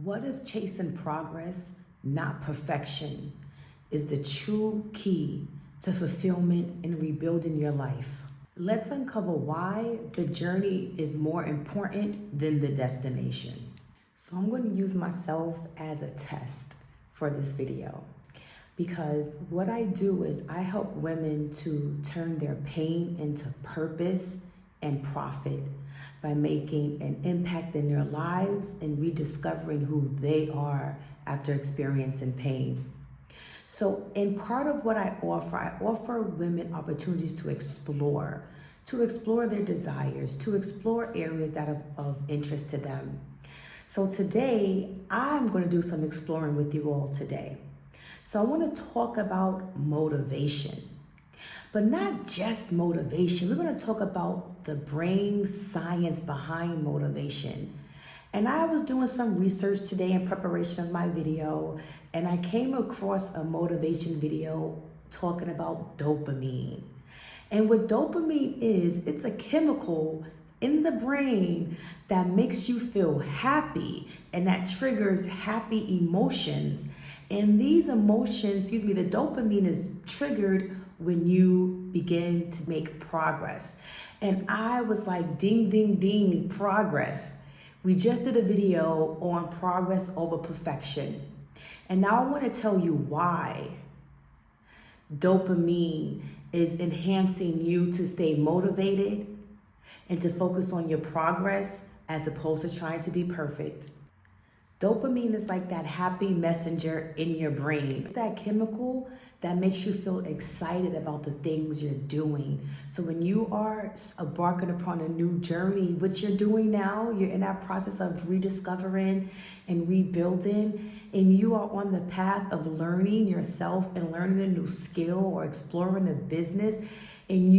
What if chasing progress, not perfection, is the true key to fulfillment and rebuilding your life? Let's uncover why the journey is more important than the destination. So I'm going to use myself as a test for this video, because what I do is I help women to turn their pain into purpose and profit by making an impact in their lives and rediscovering who they are after experiencing pain. So in part of what I offer women opportunities to explore their desires, to explore areas that are of interest to them. So today, I'm going to do some exploring with you all today. So I want to talk about motivation, but not just motivation. We're going to talk about the brain science behind motivation. And I was doing some research today in preparation of my video, and I came across a motivation video talking about dopamine. And what dopamine is, it's a chemical in the brain that makes you feel happy and that triggers happy emotions. And these emotions, the dopamine is triggered when you begin to make progress. And I was like, ding, ding, ding, progress. We just did a video on progress over perfection. And now I want to tell you why dopamine is enhancing you to stay motivated and to focus on your progress as opposed to trying to be perfect. Dopamine is like that happy messenger in your brain. It's that chemical that makes you feel excited about the things you're doing. So when you are embarking upon a new journey, which you're doing now, you're in that process of rediscovering and rebuilding, and you are on the path of learning yourself and learning a new skill or exploring a business, and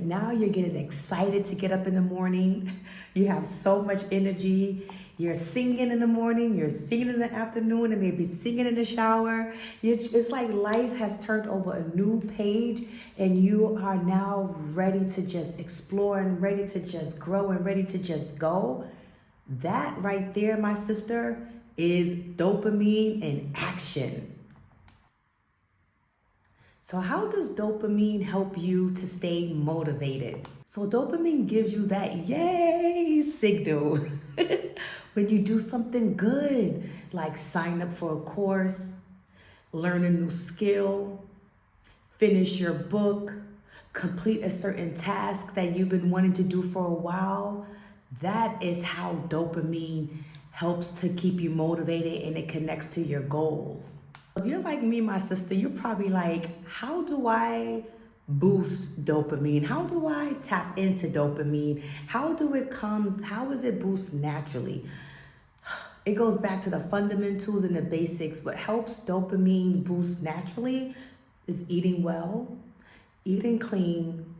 now you're getting excited to get up in the morning. You have so much energy. You're singing in the morning, you're singing in the afternoon, and maybe singing in the shower. It's like life has turned over a new page, and you are now ready to just explore and ready to just grow and ready to just go. That right there, my sister, is dopamine in action. So how does dopamine help you to stay motivated? So dopamine gives you that yay signal when you do something good, like sign up for a course, learn a new skill, finish your book, complete a certain task that you've been wanting to do for a while. That is how dopamine helps to keep you motivated, and it connects to your goals. If you're like me, my sister, you're probably like, how do I boost dopamine? How do I tap into dopamine? How is it boost naturally? It goes back to the fundamentals and the basics. What helps dopamine boost naturally is eating well, eating clean,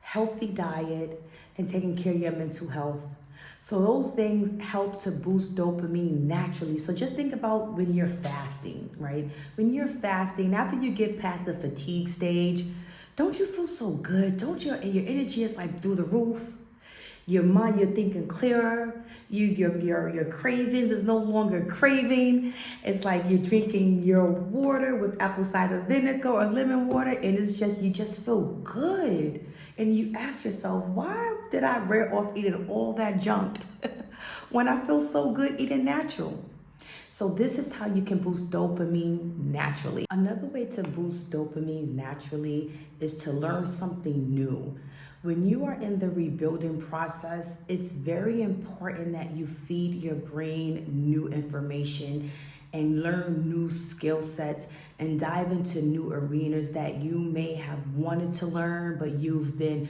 healthy diet, and taking care of your mental health. So those things help to boost dopamine naturally. So just think about when you're fasting, right? When you're fasting, after you get past the fatigue stage, don't you feel so good? Don't your energy is like through the roof? Your mind, you're thinking clearer. Your cravings is no longer craving. It's like you're drinking your water with apple cider vinegar or lemon water, and you just feel good. And you ask yourself, why did I rear off eating all that junk when I feel so good eating natural? So this is how you can boost dopamine naturally. Another way to boost dopamine naturally is to learn something new. When you are in the rebuilding process, it's very important that you feed your brain new information and learn new skill sets and dive into new arenas that you may have wanted to learn, but you've been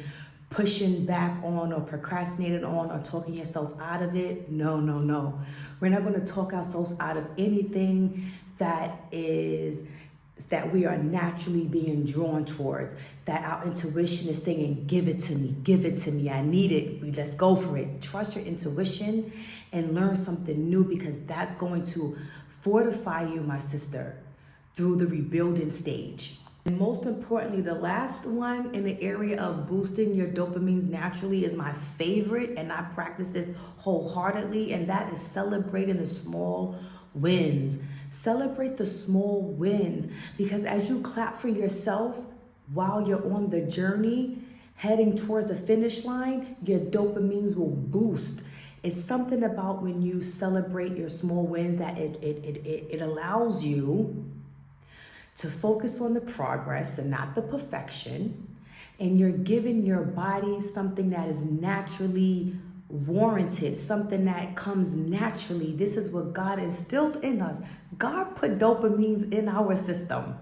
pushing back on or procrastinating on or talking yourself out of it. No. We're not going to talk ourselves out of anything that we are naturally being drawn towards, that our intuition is saying, give it to me, I need it, let's go for it. Trust your intuition and learn something new, because that's going to fortify you, my sister, through the rebuilding stage. And most importantly, the last one in the area of boosting your dopamines naturally is my favorite, and I practice this wholeheartedly, and that is celebrating the small wins. Celebrate the small wins, because as you clap for yourself while you're on the journey heading towards the finish line, your dopamines will boost. It's something about when you celebrate your small wins that it allows you to focus on the progress and not the perfection. And you're giving your body something that is naturally warranted, something that comes naturally. This is what God instilled in us. God put dopamines in our system,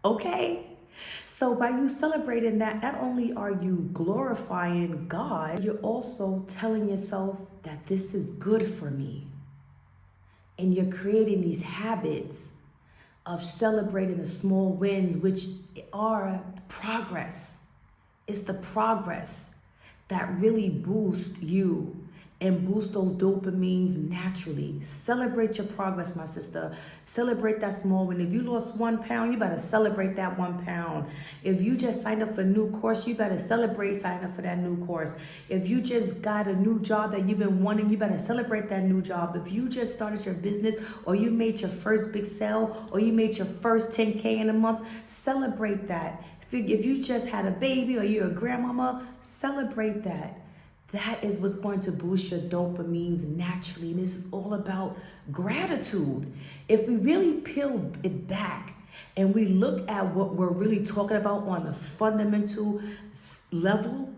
okay? So by you celebrating that, not only are you glorifying God, you're also telling yourself that this is good for me. And you're creating these habits of celebrating the small wins, which are progress. It's the progress that really boosts you and boost those dopamines naturally. Celebrate your progress, my sister. Celebrate that small win. If you lost 1 pound, you better celebrate that 1 pound. If you just signed up for a new course, you better celebrate signing up for that new course. If you just got a new job that you've been wanting, you better celebrate that new job. If you just started your business, or you made your first big sale, or you made your first 10K in a month, celebrate that. If you just had a baby, or you're a grandmama, celebrate that. That is what's going to boost your dopamines naturally. And this is all about gratitude. If we really peel it back and we look at what we're really talking about on the fundamental level,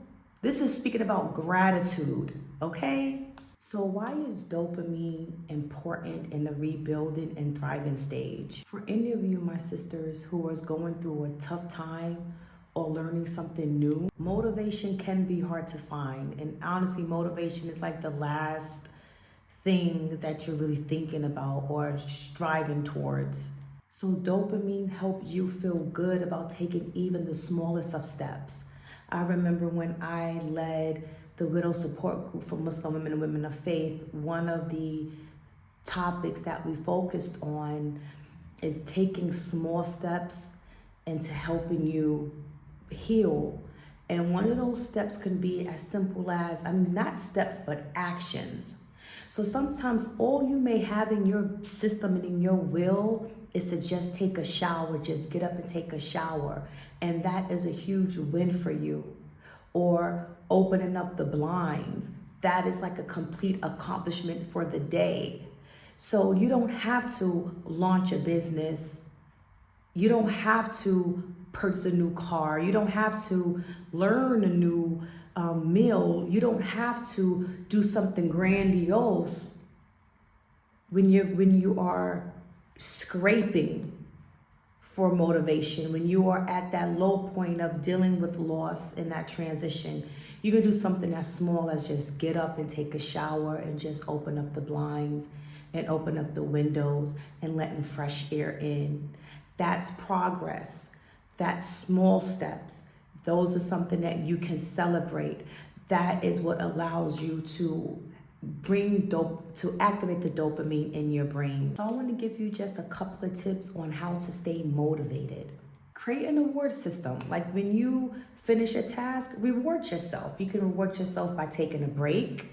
this is speaking about gratitude, okay? So why is dopamine important in the rebuilding and thriving stage? For any of you, my sisters, who is going through a tough time or learning something new, motivation can be hard to find. And honestly, motivation is like the last thing that you're really thinking about or striving towards. So dopamine helps you feel good about taking even the smallest of steps. I remember when I led the widow support group for Muslim women and women of faith, one of the topics that we focused on is taking small steps into helping you heal. And one of those steps can be as simple as, not steps, but actions. So sometimes all you may have in your system and in your will is to just take a shower, just get up and take a shower. And that is a huge win for you. Or opening up the blinds. That is like a complete accomplishment for the day. So you don't have to launch a business. You don't have to purchase a new car. You don't have to learn a new meal. You don't have to do something grandiose when you are scraping for motivation, when you are at that low point of dealing with loss in that transition. You can do something as small as just get up and take a shower and just open up the blinds and open up the windows and letting fresh air in. That's progress. That's small steps. Those are something that you can celebrate. That is what allows you to activate the dopamine in your brain. So I want to give you just a couple of tips on how to stay motivated. Create an award system. Like when you finish a task, reward yourself. You can reward yourself by taking a break.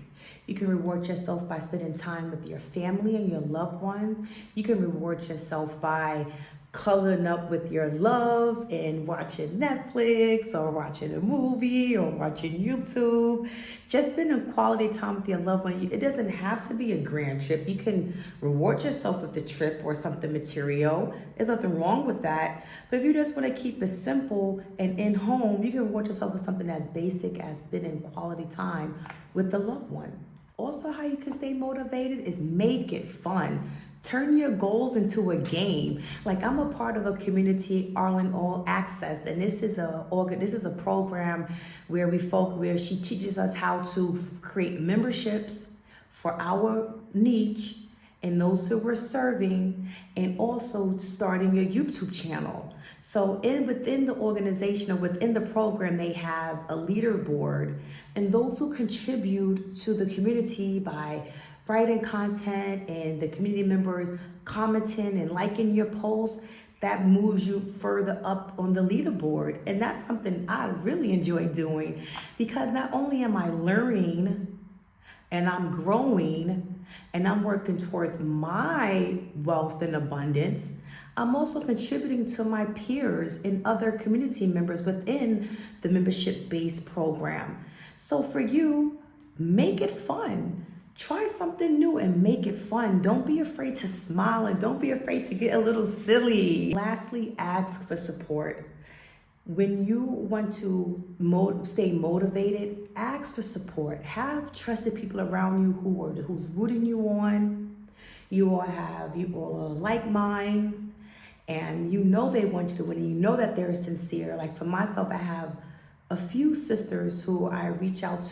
You can reward yourself by spending time with your family and your loved ones. You can reward yourself by cuddling up with your love and watching Netflix or watching a movie or watching YouTube. Just spending quality time with your loved one. It doesn't have to be a grand trip. You can reward yourself with a trip or something material. There's nothing wrong with that. But if you just want to keep it simple and in home, you can reward yourself with something as basic as spending quality time with the loved one. Also, how you can stay motivated is make it fun. Turn your goals into a game. Like I'm a part of a community, Arlen All Access, and this is a program where where she teaches us how to create memberships for our niche and those who we're serving, and also starting a YouTube channel. So within the organization or within the program, they have a leaderboard, and those who contribute to the community by writing content and the community members commenting and liking your posts, that moves you further up on the leaderboard. And that's something I really enjoy doing, because not only am I learning and I'm growing, and I'm working towards my wealth and abundance, I'm also contributing to my peers and other community members within the membership-based program. So for you, make it fun. Try something new and make it fun. Don't be afraid to smile and don't be afraid to get a little silly. Lastly, ask for support. When you want to stay motivated, ask for support. Have trusted people around you who's rooting you on. You all are like minds, and you know they want you to win, and you know that they're sincere. Like for myself, I have a few sisters who I can reach out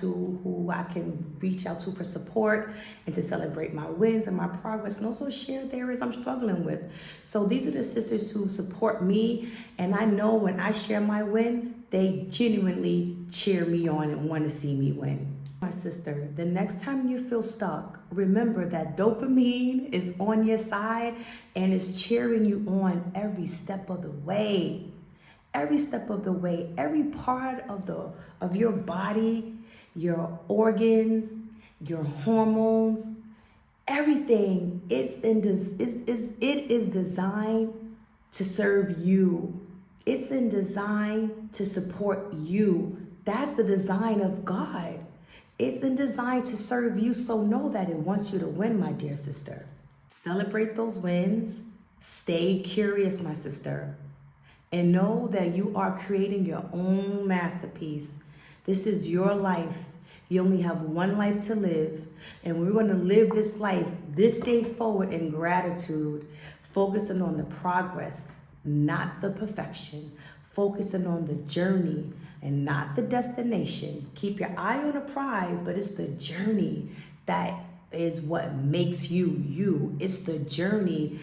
to for support and to celebrate my wins and my progress, and also share the areas I'm struggling with. So these are the sisters who support me, and I know when I share my win, they genuinely cheer me on and want to see me win. My sister, the next time you feel stuck, remember that dopamine is on your side and is cheering you on every step of the way. Every step of the way, every part of your body, your organs, your hormones, everything, it is designed to serve you. It's in design to support you. That's the design of God. It's in design to serve you, so know that it wants you to win, my dear sister. Celebrate those wins. Stay curious, my sister. And know that you are creating your own masterpiece. This is your life. You only have one life to live. And we're going to live this life this day forward in gratitude, focusing on the progress, not the perfection. Focusing on the journey and not the destination. Keep your eye on the prize, but it's the journey that is what makes you you. It's the journey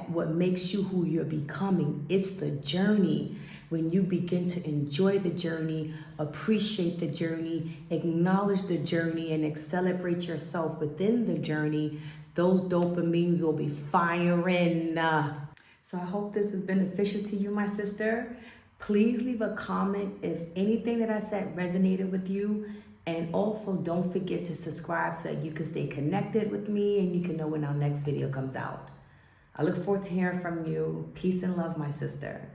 what makes you who you're becoming. It's the journey. When you begin to enjoy the journey, appreciate the journey, acknowledge the journey, and celebrate yourself within the journey, those dopamines will be firing. So I hope this is beneficial to you, my sister. Please leave a comment if anything that I said resonated with you. And also don't forget to subscribe so that you can stay connected with me and you can know when our next video comes out. I look forward to hearing from you. Peace and love, my sister.